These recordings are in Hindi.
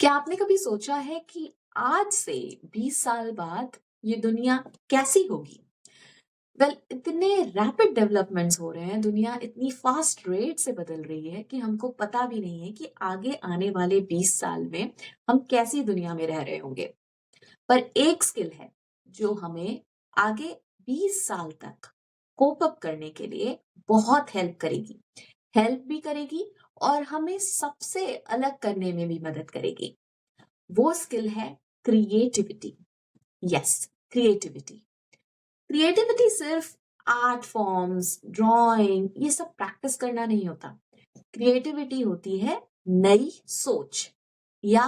क्या आपने कभी सोचा है कि आज से 20 साल बाद ये दुनिया कैसी होगी? इतने रैपिड डेवलपमेंट्स हो रहे हैं, दुनिया इतनी फास्ट रेट से बदल रही है कि हमको पता भी नहीं है कि आगे आने वाले 20 साल में हम कैसी दुनिया में रह रहे होंगे। पर एक स्किल है जो हमें आगे 20 साल तक कोप अप करने के लिए बहुत हेल्प भी करेगी और हमें सबसे अलग करने में भी मदद करेगी। वो स्किल है क्रिएटिविटी। Yes, creativity. क्रिएटिविटी सिर्फ आर्ट फॉर्म्स, ड्राइंग ये सब प्रैक्टिस करना नहीं होता। क्रिएटिविटी होती है नई सोच या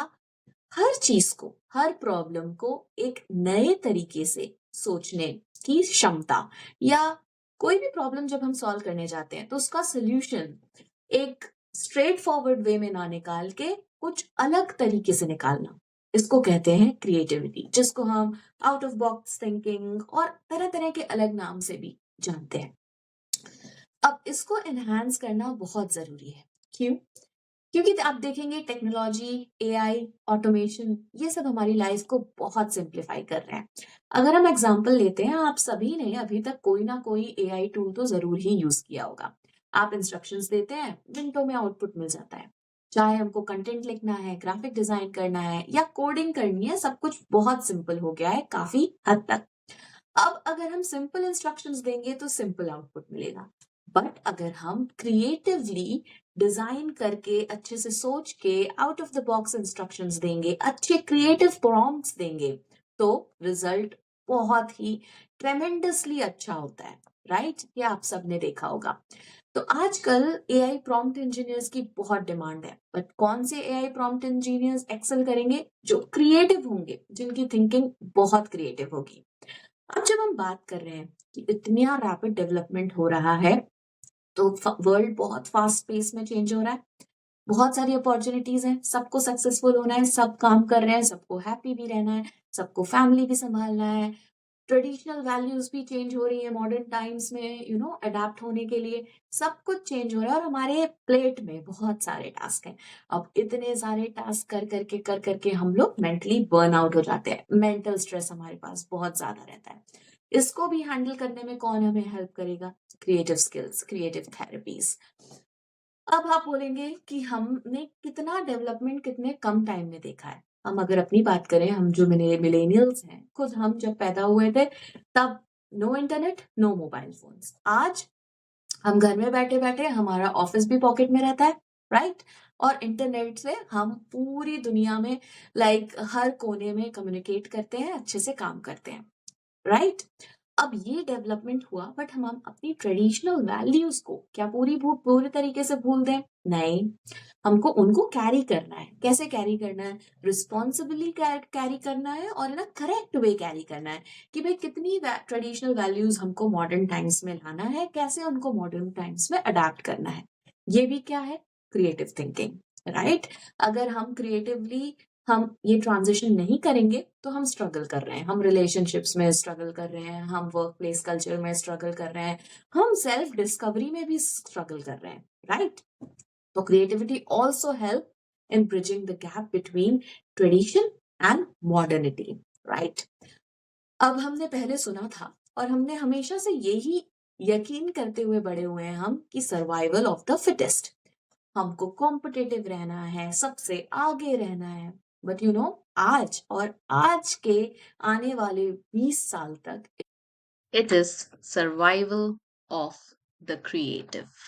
हर चीज को, हर प्रॉब्लम को एक नए तरीके से सोचने की क्षमता, या कोई भी प्रॉब्लम जब हम सॉल्व करने जाते हैं तो उसका सोल्यूशन एक स्ट्रेट फॉरवर्ड वे में ना निकाल के कुछ अलग तरीके से निकालना, इसको कहते हैं क्रिएटिविटी, जिसको हम आउट ऑफ बॉक्स थिंकिंग और तरह तरह के अलग नाम से भी जानते हैं। अब इसको एनहांस करना बहुत जरूरी है। क्यों? क्योंकि आप देखेंगे टेक्नोलॉजी, एआई, ऑटोमेशन ये सब हमारी लाइफ को बहुत सिंप्लीफाई कर रहे हैं। अगर हम एग्जांपल लेते हैं, आप सभी ने अभी तक कोई ना कोई एआई टूल तो जरूर ही यूज किया होगा। आप इंस्ट्रक्शंस देते हैं, मिनटों में आउटपुट मिल जाता है। चाहे हमको कंटेंट लिखना है, ग्राफिक डिजाइन करना है या कोडिंग करनी है, सब कुछ बहुत सिंपल हो गया है काफी हद तक। अब अगर हम सिंपल इंस्ट्रक्शंस देंगे तो सिंपल आउटपुट मिलेगा। बट अगर हम क्रिएटिवली डिजाइन करके, अच्छे से सोच के, out of the box instructions देंगे, अच्छे क्रिएटिव प्रॉम्प्ट्स देंगे, तो रिजल्ट बहुत ही ट्रेमेंडसली अच्छा होता है। राइट? ये आप सबने देखा होगा। तो आजकल एआई प्रॉम्प्ट इंजीनियर्स की बहुत डिमांड है। बट कौन से एआई प्रॉम्प्ट इंजीनियर्स एक्सेल करेंगे? जो क्रिएटिव होंगे, जिनकी थिंकिंग बहुत क्रिएटिव होगी। अब जब हम बात कर रहे हैं कि इतना रैपिड डेवलपमेंट हो रहा है, तो वर्ल्ड बहुत फास्ट पेस में चेंज हो रहा है। बहुत सारी अपॉर्चुनिटीज हैं, सबको सक्सेसफुल होना है, सब काम कर रहे हैं, सबको हैप्पी भी रहना है, सबको फैमिली भी संभालना है। ट्रेडिशनल वैल्यूज भी चेंज हो रही है मॉडर्न टाइम्स में, अडेप्ट होने के लिए। सब कुछ चेंज हो रहा है और हमारे प्लेट में बहुत सारे टास्क हैं। अब इतने सारे टास्क कर करके हम लोग मेंटली बर्न आउट हो जाते हैं। मेंटल स्ट्रेस हमारे पास बहुत ज्यादा रहता है। इसको भी हैंडल करने में कौन हमें हेल्प करेगा? Creative skills, creative therapies. अब आप बोलेंगे कि हमने कितना डेवलपमेंट कितने कम टाइम में देखा है। हम अगर अपनी बात करें, हम जो मिलेनियल्स हैं, खुद हम जब पैदा हुए थे तब no internet, no mobile phones. आज हम घर में बैठे बैठे, हमारा ऑफिस भी पॉकेट में रहता है। राइट? और इंटरनेट से हम पूरी दुनिया में, हर कोने में कम्युनिकेट करते हैं, अच्छे से काम करते हैं। राइट? अब ये डेवलपमेंट हुआ, बट हम अपनी ट्रेडिशनल वैल्यूज को क्या पूरी तरीके से भूल दें? नहीं। हमको उनको कैरी करना है। कैसे कैरी करना है? रिस्पॉन्सिबली कैरी करना है और इन अ करेक्ट वे कैरी करना है कि भाई कितनी ट्रेडिशनल वैल्यूज हमको मॉडर्न टाइम्स में लाना है, कैसे उनको मॉडर्न टाइम्स में अडेप्ट करना है। ये भी क्या है? Creative thinking. राइट? अगर हम क्रिएटिवली हम ये ट्रांजिशन नहीं करेंगे तो हम स्ट्रगल कर रहे हैं। हम रिलेशनशिप्स में स्ट्रगल कर रहे हैं, हम वर्क प्लेस कल्चर में स्ट्रगल कर रहे हैं, हम सेल्फ डिस्कवरी में भी स्ट्रगल कर रहे हैं। राइट? तो creativity also help in bridging the gap between tradition and modernity. Right? अब हमने पहले सुना था और हमने हमेशा से यही यकीन करते हुए बड़े हुए हैं हम कि सर्वाइवल ऑफ द फिटेस्ट। हमको कॉम्पिटिटिव रहना है, सबसे आगे रहना है। बट आज के आने वाले 20 साल तक, it is survival of the creative.